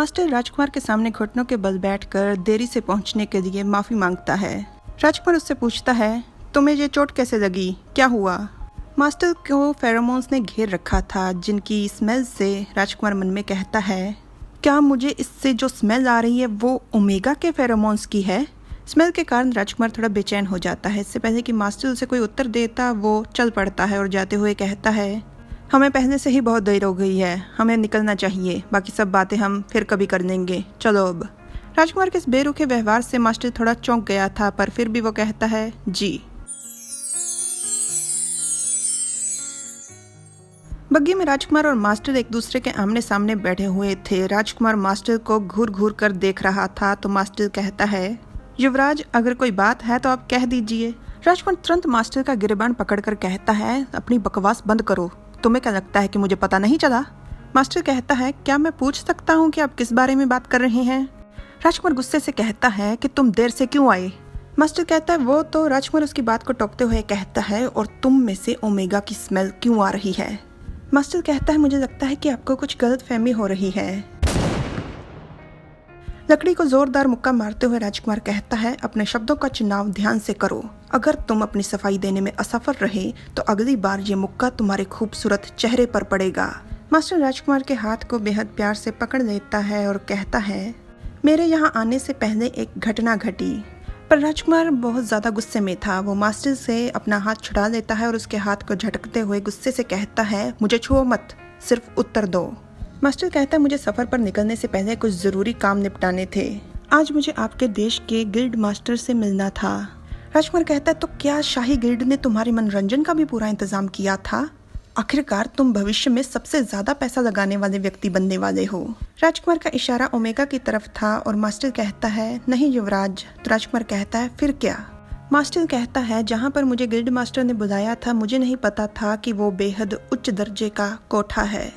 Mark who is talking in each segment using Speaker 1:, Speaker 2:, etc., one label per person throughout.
Speaker 1: Master राजकुमार के सामने घुटनों के बल बैठकर देरी से पहुंचने के लिए माफ़ी मांगता है। राजकुमार उससे पूछता है, तुम्हें ये चोट कैसे लगी, क्या हुआ? मास्टर को फेरोमोन्स ने घेर रखा था, जिनकी स्मेल से राजकुमार मन में कहता है, क्या मुझे इससे जो स्मेल आ रही है वो ओमेगा के फेरोमोन्स की है? स्मेल के कारण राजकुमार थोड़ा बेचैन हो जाता है। इससे पहले कि मास्टर उसे कोई उत्तर देता, वो चल पड़ता है और जाते हुए कहता है, हमें पहले से ही बहुत देर हो गई है, हमें निकलना चाहिए, बाकी सब बातें हम फिर कभी कर लेंगे, चलो अब। राजकुमार के इस बेरुखे व्यवहार से मास्टर थोड़ा चौंक गया था, पर फिर भी वो कहता है, जी। बग्गी में राजकुमार और मास्टर एक दूसरे के आमने सामने बैठे हुए थे। राजकुमार मास्टर को घूर घूर कर देख रहा था तो मास्टर कहता है, युवराज, अगर कोई बात है तो आप कह दीजिए। राजकुमार तुरंत मास्टर का गिरबान पकड़कर कहता है, अपनी बकवास बंद करो, तुम्हें क्या लगता है कि मुझे पता नहीं चला? मास्टर कहता है, क्या मैं पूछ सकता हूँ कि आप किस बारे में बात कर रहे हैं? राजकुमार गुस्से से कहता है कि तुम देर से क्यों आए? मास्टर कहता है वो तो। राजकुमार उसकी बात को टोकते हुए कहता है, और तुम में से ओमेगा की स्मेल क्यों आ रही है? मास्टर कहता है, मुझे लगता है कि आपको कुछ गलतफहमी हो रही है। लकड़ी को जोरदार मुक्का मारते हुए राजकुमार कहता है, अपने शब्दों का चुनाव ध्यान से करो। अगर तुम अपनी सफाई देने में असफल रहे तो अगली बार ये मुक्का तुम्हारे खूबसूरत चेहरे पर पड़ेगा। मास्टर राजकुमार के हाथ को बेहद प्यार से पकड़ लेता है और कहता है, मेरे यहाँ आने से पहले एक घटना घटी। पर राजकुमार बहुत ज्यादा गुस्से में था। वो मास्टर से अपना हाथ छुड़ा लेता है और उसके हाथ को झटकते हुए गुस्से से कहता है, मुझे छुओ मत, सिर्फ उत्तर दो। मास्टर कहता है, मुझे सफर पर निकलने से पहले कुछ जरूरी काम निपटाने थे। आज मुझे आपके देश के गिल्ड मास्टर से मिलना था। राजकुमार कहता है, तो क्या शाही गिल्ड ने तुम्हारे मनोरंजन का भी पूरा इंतजाम किया था? आखिरकार तुम भविष्य में सबसे ज्यादा पैसा लगाने वाले व्यक्ति बनने वाले हो। राजकुमार का इशारा ओमेगा की तरफ था और मास्टर कहता है, नहीं युवराज। तो राजकुमार कहता है, फिर क्या? मास्टर कहता है, जहाँ पर मुझे गिल्ड मास्टर ने बुलाया था, मुझे नहीं पता था कि वो बेहद उच्च दर्जे का कोठा है।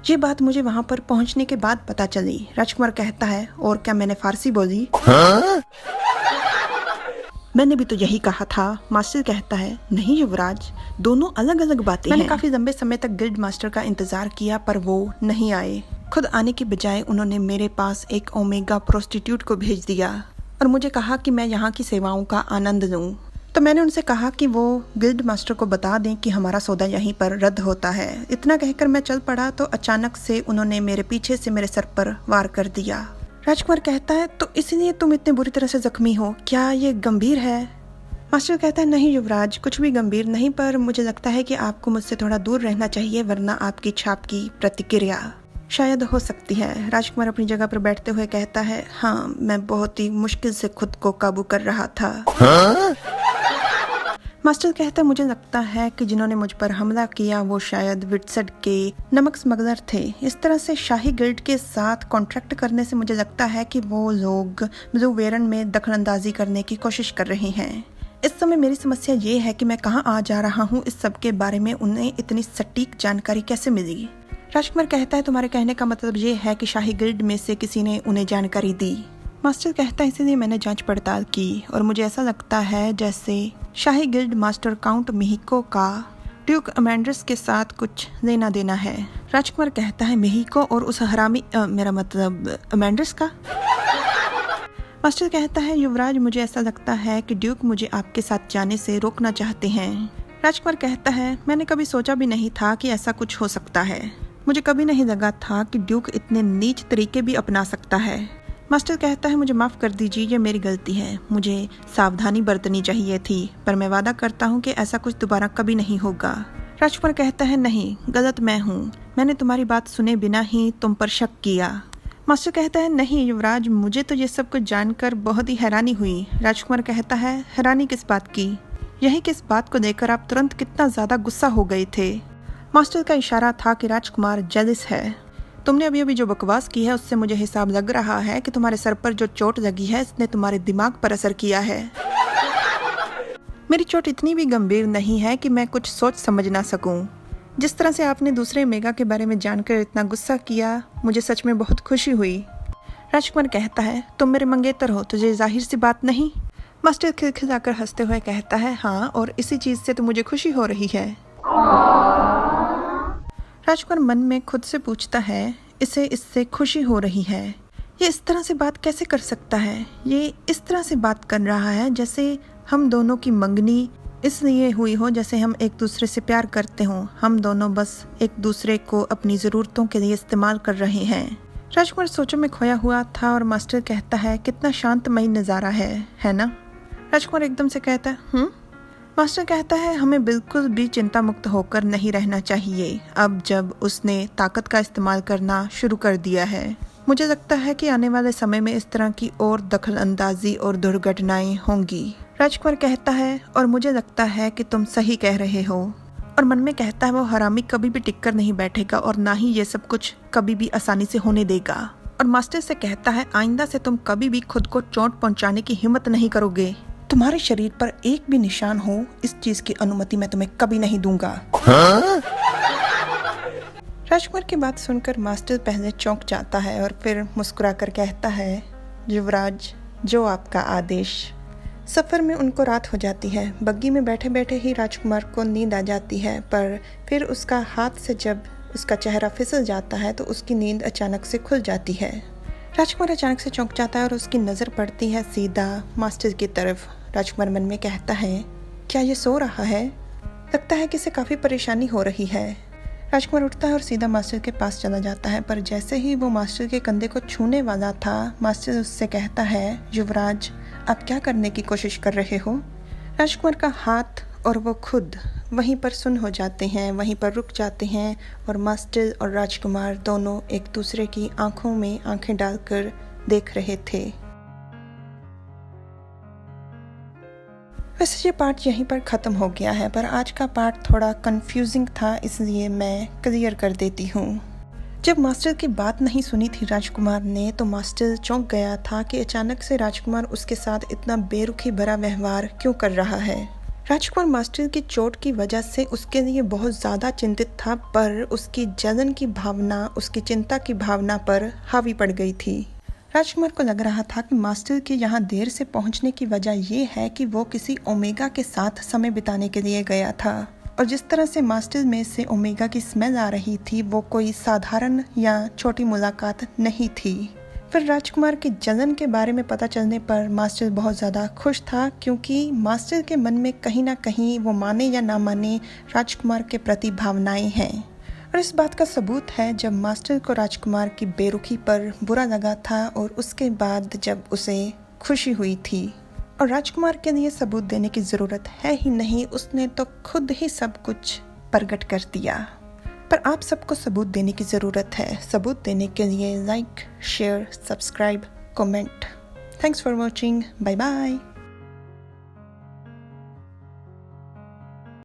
Speaker 1: ये बात मुझे वहाँ पर पहुँचने के बाद पता चली। राजकुमार कहता है, और क्या मैंने फारसी बोली? मैंने भी तो यही कहा था। मास्टर कहता है, नहीं युवराज, दोनों अलग अलग बातें हैं। मैंने काफी लंबे समय तक गिल्ड मास्टर का इंतजार किया, पर वो नहीं आए। खुद आने की बजाय उन्होंने मेरे पास एक ओमेगा प्रोस्टिट्यूट को भेज दिया और मुझे कहा कि मैं यहाँ की सेवाओं का आनंद लूं। तो मैंने उनसे कहा कि वो गिल्ड मास्टर को बता दें कि हमारा सौदा यहीं पर रद्द होता है। इतना कहकर मैं चल पड़ा तो अचानक से उन्होंने मेरे पीछे से मेरे सर पर वार कर दिया। राजकुमार कहता है, तो इसलिए तुम इतने बुरी तरह से जख्मी हो, क्या ये गंभीर है? मास्टर कहता है, नहीं युवराज, कुछ भी गंभीर नहीं, पर मुझे लगता है कि आपको मुझसे थोड़ा दूर रहना चाहिए, वरना आपकी छाप की प्रतिक्रिया शायद हो सकती है। राजकुमार अपनी जगह पर बैठते हुए कहता है, हाँ, मैं बहुत ही मुश्किल से खुद को काबू कर रहा था। मास्टर कहता है, मुझे लगता है कि जिन्होंने मुझ पर हमला किया वो शायद विट्सड के नमक स्मगलर थे। इस तरह से शाही गिल्ड के साथ कॉन्ट्रैक्ट करने से मुझे लगता है कि वो लोग ब्लू वेरन में दखलंदाजी करने की कोशिश कर रहे हैं। इस समय मेरी समस्या ये है कि मैं कहाँ आ जा रहा हूँ, इस सब के बारे में उन्हें इतनी सटीक जानकारी कैसे मिली? राजकुमार कहता है, तुम्हारे कहने का मतलब ये है कि शाही गिल्ड में से किसी ने उन्हें जानकारी दी। मास्टर कहता है, इसीलिए मैंने जांच पड़ताल की और मुझे ऐसा लगता है जैसे शाही गिल्ड मास्टर काउंट मेहिको का ड्यूक अमेंडर्स के साथ कुछ लेना देना है। राजकुमार कहता है, मेहिको और उस हरामी मेरा मतलब अमेंडर्स का? मास्टर कहता है, युवराज, मुझे ऐसा लगता है कि ड्यूक मुझे आपके साथ जाने से रोकना चाहते हैं। राजकुमार कहता है, मैंने कभी सोचा भी नहीं था कि ऐसा कुछ हो सकता है। मुझे कभी नहीं लगा था कि ड्यूक इतने नीच तरीके भी अपना सकता है। मास्टर कहता है, मुझे माफ कर दीजिए, ये मेरी गलती है, मुझे सावधानी बरतनी चाहिए थी, पर मैं वादा करता हूँ कि ऐसा कुछ दोबारा कभी नहीं होगा। राजकुमार कहता है, नहीं, गलत मैं हूँ, मैंने तुम्हारी बात सुने बिना ही तुम पर शक किया। मास्टर कहता है, नहीं युवराज, मुझे तो ये सब कुछ जानकर बहुत ही हैरानी हुई। राजकुमार कहता है, हैरानी किस बात की? यही किस बात को देखकर आप तुरंत कितना ज्यादा गुस्सा हो गए थे? मास्टर का इशारा था कि राजकुमार जेलिस है। तुमने अभी अभी जो बकवास की है उससे मुझे हिसाब लग रहा है कि तुम्हारे सर पर जो चोट लगी है इसने तुम्हारे दिमाग पर असर किया है। मेरी चोट इतनी भी गंभीर नहीं है कि मैं कुछ सोच समझ ना सकूं। जिस तरह से आपने दूसरे मेगा के बारे में जानकर इतना गुस्सा किया, मुझे सच में बहुत खुशी हुई। राजकुमार कहता है, तुम मेरे मंगेतर हो, तुझे जाहिर सी बात नहीं? मास्टर खिलखिलाकर हंसते हुए कहता है, हाँ, और इसी चीज से तो मुझे खुशी हो रही है। राजकुमार मन में खुद से पूछता है, इसे इससे खुशी हो रही है। ये इस तरह से बात कैसे कर सकता है? ये इस तरह से बात कर रहा है जैसे हम दोनों की मंगनी इसलिए हुई हो जैसे हम एक दूसरे से प्यार करते हों। हम दोनों बस एक दूसरे को अपनी ज़रूरतों के लिए इस्तेमाल कर रहे हैं। राजकुमार सोचों में खोया हुआ था और मास्टर कहता है, कितना शांतमयी नज़ारा है ना? राजकुमार एकदम से कहता है मास्टर कहता है, हमें बिल्कुल भी चिंता मुक्त होकर नहीं रहना चाहिए अब जब उसने ताकत का इस्तेमाल करना शुरू कर दिया है। मुझे लगता है कि आने वाले समय में इस तरह की और दखल अंदाजी और दुर्घटनाएं होंगी। राजकुमार कहता है, और मुझे लगता है कि तुम सही कह रहे हो। और मन में कहता है, वो हरामी कभी भी टिक कर नहीं बैठेगा और ना ही ये सब कुछ कभी भी आसानी से होने देगा। और मास्टर से कहता है, आइंदा से तुम कभी भी खुद को चोट पहुंचाने की हिम्मत नहीं करोगे। तुम्हारे शरीर पर एक भी निशान हो, इस चीज की अनुमति मैं तुम्हें कभी नहीं दूंगा। राजकुमार की बात सुनकर मास्टर पहले चौंक जाता है और फिर मुस्कुराकर कहता है, युवराज, जो आपका आदेश। सफ़र में उनको रात हो जाती है। बग्गी में बैठे बैठे ही राजकुमार को नींद आ जाती है, पर फिर उसका हाथ से जब उसका चेहरा फिसल जाता है तो उसकी नींद अचानक से खुल जाती है। राजकुमार अचानक से चौंक जाता है और उसकी नज़र पड़ती है सीधा मास्टर की तरफ। राजकुमार मन में कहता है, क्या ये सो रहा है? लगता है कि इसे काफ़ी परेशानी हो रही है। राजकुमार उठता है और सीधा मास्टर के पास चला जाता है, पर जैसे ही वो मास्टर के कंधे को छूने वाला था, मास्टर उससे कहता है, युवराज, आप क्या करने की कोशिश कर रहे हो? राजकुमार का हाथ और वो खुद वहीं पर सुन्न हो जाते हैं, वहीं पर रुक जाते हैं और मास्टर और राजकुमार दोनों एक दूसरे की आंखों में आंखें डालकर देख रहे थे। वैसे ये पार्ट यहीं पर ख़त्म हो गया है, पर आज का पार्ट थोड़ा कंफ्यूजिंग था, इसलिए मैं क्लियर कर देती हूँ। जब मास्टर की बात नहीं सुनी थी राजकुमार ने, तो मास्टर चौंक गया था कि अचानक से राजकुमार उसके साथ इतना बेरुखी भरा व्यवहार क्यों कर रहा है। राजकुमार मास्टर की चोट की वजह से उसके लिए बहुत ज़्यादा चिंतित था, पर उसकी जलन की भावना, उसकी चिंता की भावना पर हावी पड़ गई थी। राजकुमार को लग रहा था कि मास्टर के यहाँ देर से पहुँचने की वजह ये है कि वो किसी ओमेगा के साथ समय बिताने के लिए गया था, और जिस तरह से मास्टर में से ओमेगा की स्मेल आ रही थी वो कोई साधारण या छोटी मुलाकात नहीं थी। फिर राजकुमार की जलन के बारे में पता चलने पर मास्टर बहुत ज़्यादा खुश था, क्योंकि मास्टर के मन में कहीं ना कहीं, वो माने या ना माने, राजकुमार के प्रति भावनाएं हैं। और इस बात का सबूत है जब मास्टर को राजकुमार की बेरुखी पर बुरा लगा था और उसके बाद जब उसे खुशी हुई थी। और राजकुमार के लिए सबूत देने की ज़रूरत है ही नहीं, उसने तो खुद ही सब कुछ प्रकट कर दिया। पर आप सबको सबूत देने की ज़रूरत है। सबूत देने के लिए like, share, subscribe, comment. Thanks for watching. Bye bye.